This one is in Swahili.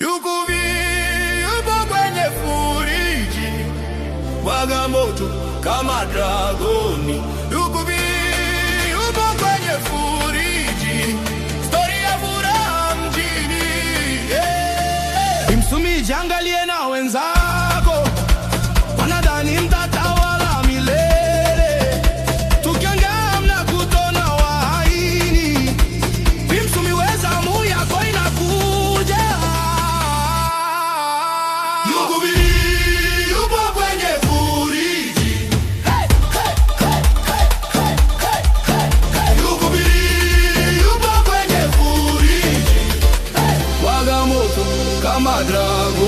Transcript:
Yukuvi yupo kwenye furiji, mwaga moto kama dragoni. Yukuvi yupo kwenye furiji, story ya furaha mjini. Msumiji angalie na wenzako, wanadhani mtatawala milele, tukiongea mnakutona wahaini. Msumi weza mu yako inakuja. Yukuvi yupo kwenye furiji, Yukuvi yupo kwenye furiji, mwaga moto kama drago.